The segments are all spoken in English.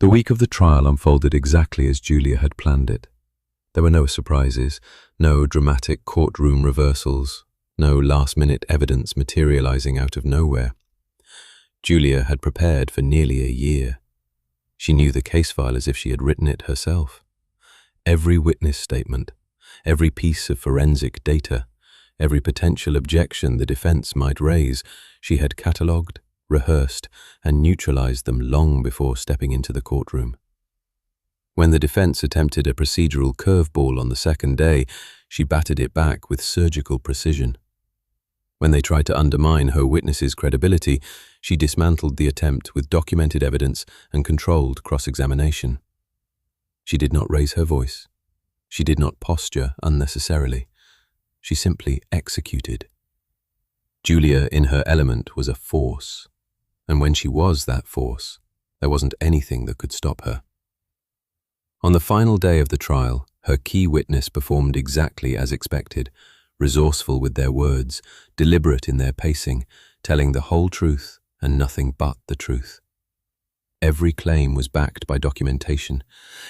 The week of the trial unfolded exactly as Julia had planned it. There were no surprises, no dramatic courtroom reversals, no last-minute evidence materializing out of nowhere. Julia had prepared for nearly a year. She knew the case file as if she had written it herself. Every witness statement, every piece of forensic data, every potential objection the defense might raise, she had catalogued, rehearsed, and neutralized them long before stepping into the courtroom. When the defense attempted a procedural curveball on the second day, she batted it back with surgical precision. When they tried to undermine her witnesses' credibility, she dismantled the attempt with documented evidence and controlled cross-examination. She did not raise her voice. She did not posture unnecessarily. She simply executed. Julia, in her element, was a force. And when she was that force, there wasn't anything that could stop her. On the final day of the trial, her key witness performed exactly as expected, resourceful with their words, deliberate in their pacing, telling the whole truth and nothing but the truth. Every claim was backed by documentation,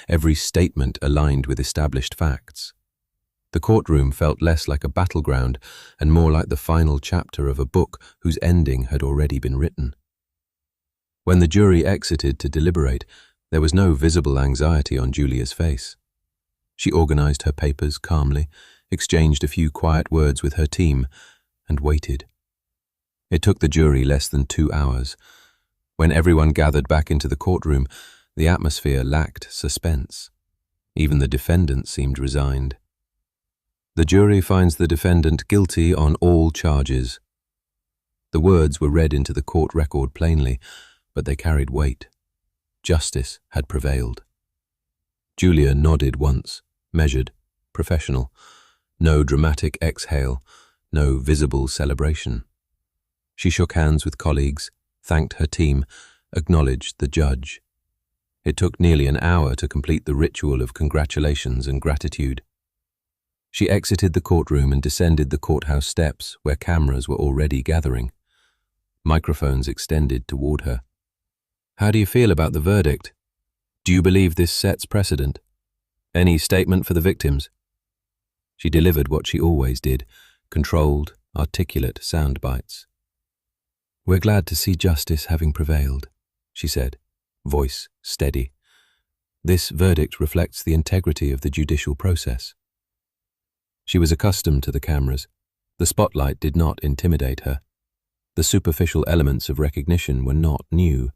every statement aligned with established facts. The courtroom felt less like a battleground and more like the final chapter of a book whose ending had already been written. When the jury exited to deliberate, there was no visible anxiety on Julia's face. She organized her papers calmly, exchanged a few quiet words with her team, and waited. It took the jury less than 2 hours. When everyone gathered back into the courtroom, the atmosphere lacked suspense. Even the defendant seemed resigned. The jury finds the defendant guilty on all charges. The words were read into the court record plainly, but they carried weight. Justice had prevailed. Julia nodded once, measured, professional. No dramatic exhale, no visible celebration. She shook hands with colleagues, thanked her team, acknowledged the judge. It took nearly an hour to complete the ritual of congratulations and gratitude. She exited the courtroom and descended the courthouse steps where cameras were already gathering. Microphones extended toward her. "How do you feel about the verdict? Do you believe this sets precedent? Any statement for the victims?" She delivered what she always did, controlled, articulate sound bites. "We're glad to see justice having prevailed," she said, voice steady. "This verdict reflects the integrity of the judicial process." She was accustomed to the cameras. The spotlight did not intimidate her. The superficial elements of recognition were not new.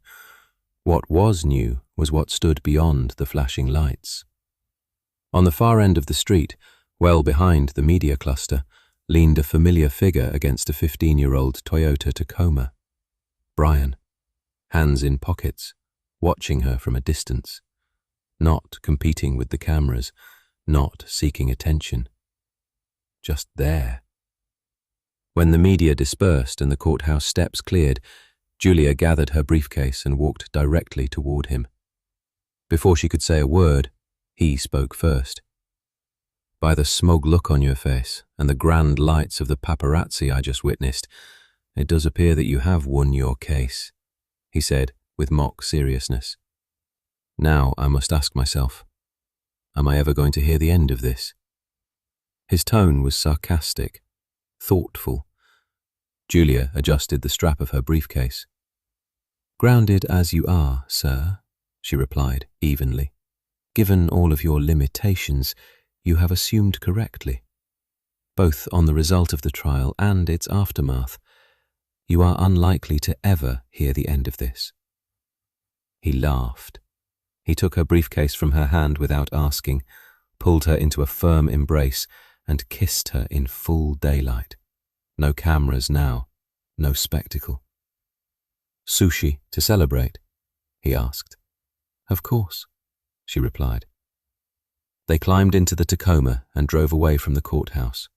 What was new was what stood beyond the flashing lights. On the far end of the street, well behind the media cluster, leaned a familiar figure against a 15-year-old Toyota Tacoma. Brian, hands in pockets, watching her from a distance, not competing with the cameras, not seeking attention. Just there. When the media dispersed and the courthouse steps cleared, Julia gathered her briefcase and walked directly toward him. Before she could say a word, he spoke first. "By the smug look on your face and the grand lights of the paparazzi I just witnessed, it does appear that you have won your case," he said with mock seriousness. "Now I must ask myself, am I ever going to hear the end of this?" His tone was sarcastic, thoughtful. Julia adjusted the strap of her briefcase. "Grounded as you are, sir," she replied evenly. "Given all of your limitations, you have assumed correctly, both on the result of the trial and its aftermath. You are unlikely to ever hear the end of this." He laughed. He took her briefcase from her hand without asking, pulled her into a firm embrace, and kissed her in full daylight. No cameras now, no spectacle. "Sushi to celebrate?" he asked. "Of course," she replied. They climbed into the Tacoma and drove away from the courthouse.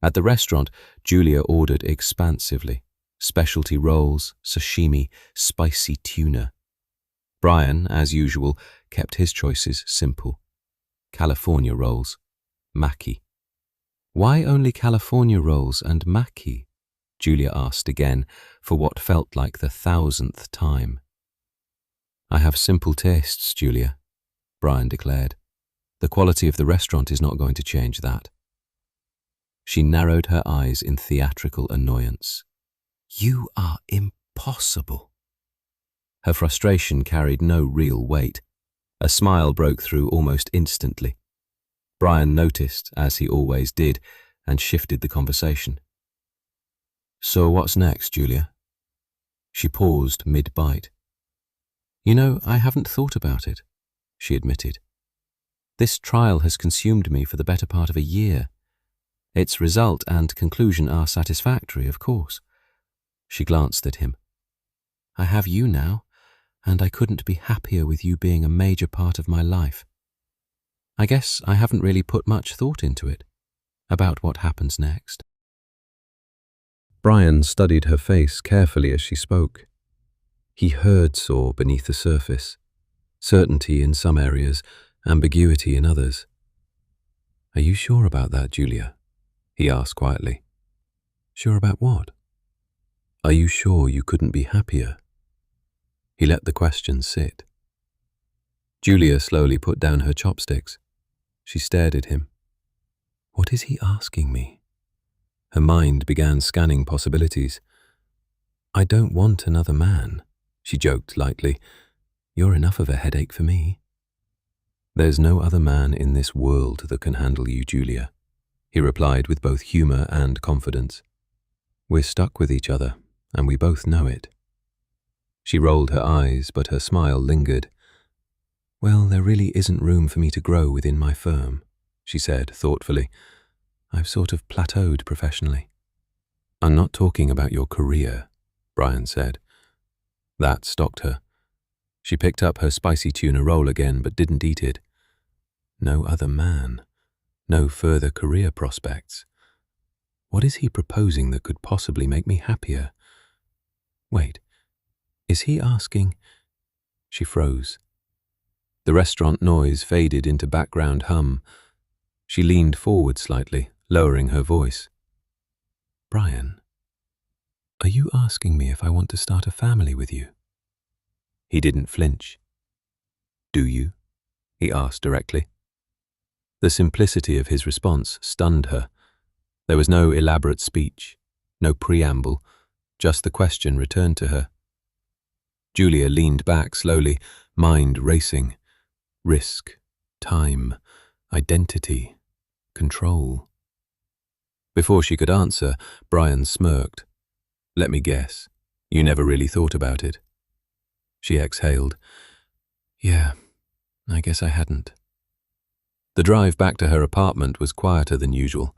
At the restaurant, Julia ordered expansively. Specialty rolls, sashimi, spicy tuna. Brian, as usual, kept his choices simple. California rolls, maki. "Why only California rolls and maki?" Julia asked again, for what felt like the 1000th time. I have simple tastes, Julia, Brian declared. The quality of the restaurant is not going to change that. She narrowed her eyes in theatrical annoyance. You are impossible. Her frustration carried no real weight. A smile broke through almost instantly. Brian noticed, as he always did, and shifted the conversation. So what's next, Julia? She paused mid-bite. You know, I haven't thought about it, she admitted. This trial has consumed me for the better part of a year. Its result and conclusion are satisfactory, of course. She glanced at him. I have you now, and I couldn't be happier with you being a major part of my life. I guess I haven't really put much thought into it, about what happens next. Brian studied her face carefully as she spoke. He saw beneath the surface, certainty in some areas, ambiguity in others. Are you sure about that, Julia? He asked quietly. Sure about what? Are you sure you couldn't be happier? He let the question sit. Julia slowly put down her chopsticks. She stared at him. What is he asking me? Her mind began scanning possibilities. I don't want another man, she joked lightly. You're enough of a headache for me. There's no other man in this world that can handle you, Julia, he replied with both humor and confidence. We're stuck with each other, and we both know it. She rolled her eyes, but her smile lingered. Well, there really isn't room for me to grow within my firm, she said thoughtfully. I've sort of plateaued professionally. I'm not talking about your career, Brian said. That stopped her. She picked up her spicy tuna roll again, but didn't eat it. No other man. No further career prospects. What is he proposing that could possibly make me happier? Wait, is he asking? She froze. The restaurant noise faded into background hum. She leaned forward slightly, lowering her voice. Brian, are you asking me if I want to start a family with you? He didn't flinch. Do you? He asked directly. The simplicity of his response stunned her. There was no elaborate speech, no preamble, just the question returned to her. Julia leaned back slowly, mind racing. Risk, time, identity, control. Before she could answer, Brian smirked. Let me guess, you never really thought about it. She exhaled. Yeah, I guess I hadn't. The drive back to her apartment was quieter than usual.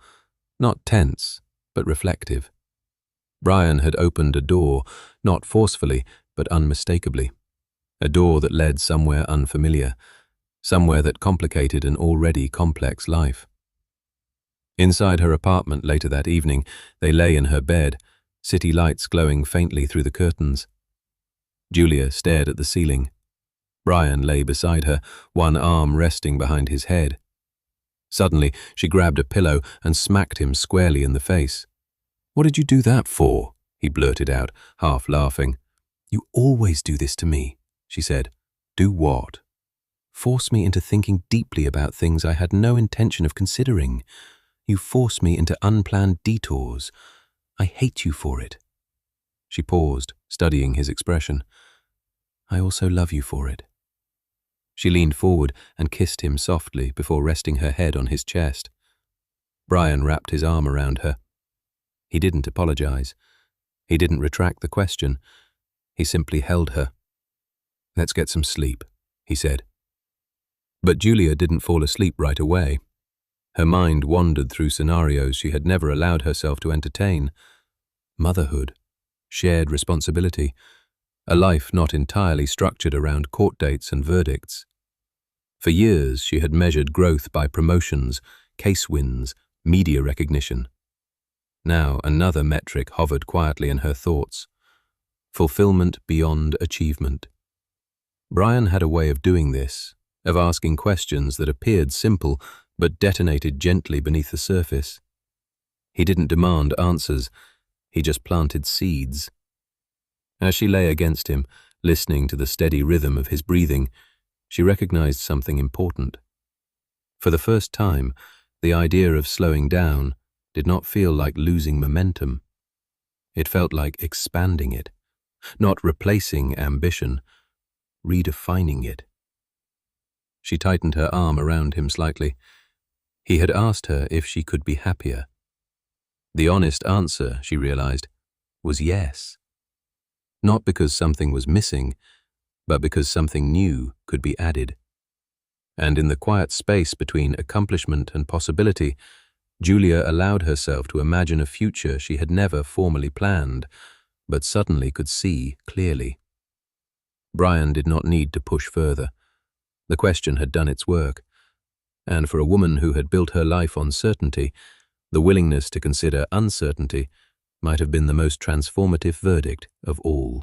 Not tense, but reflective. Brian had opened a door, not forcefully, but unmistakably. A door that led somewhere unfamiliar, somewhere that complicated an already complex life. Inside her apartment later that evening, they lay in her bed, city lights glowing faintly through the curtains. Julia stared at the ceiling. Brian lay beside her, one arm resting behind his head. Suddenly, she grabbed a pillow and smacked him squarely in the face. What did you do that for? He blurted out, half laughing. You always do this to me, she said. Do what? Force me into thinking deeply about things I had no intention of considering. You force me into unplanned detours. I hate you for it. She paused, studying his expression. I also love you for it. She leaned forward and kissed him softly before resting her head on his chest. Brian wrapped his arm around her. He didn't apologize. He didn't retract the question. He simply held her. Let's get some sleep, he said. But Julia didn't fall asleep right away. Her mind wandered through scenarios she had never allowed herself to entertain. Motherhood, shared responsibility, a life not entirely structured around court dates and verdicts. For years, she had measured growth by promotions, case wins, media recognition. Now another metric hovered quietly in her thoughts. Fulfillment beyond achievement. Brian had a way of doing this, of asking questions that appeared simple but detonated gently beneath the surface. He didn't demand answers, he just planted seeds. As she lay against him, Listening to the steady rhythm of his breathing, she recognized something important. For the first time, the idea of slowing down did not feel like losing momentum. It felt like expanding it, not replacing ambition, redefining it. She tightened her arm around him slightly. He had asked her if she could be happier. The honest answer, she realized, was yes. Not because something was missing, but because something new could be added. And in the quiet space between accomplishment and possibility, Julia allowed herself to imagine a future she had never formally planned, but suddenly could see clearly. Brian did not need to push further. The question had done its work, and for a woman who had built her life on certainty, the willingness to consider uncertainty might have been the most transformative verdict of all.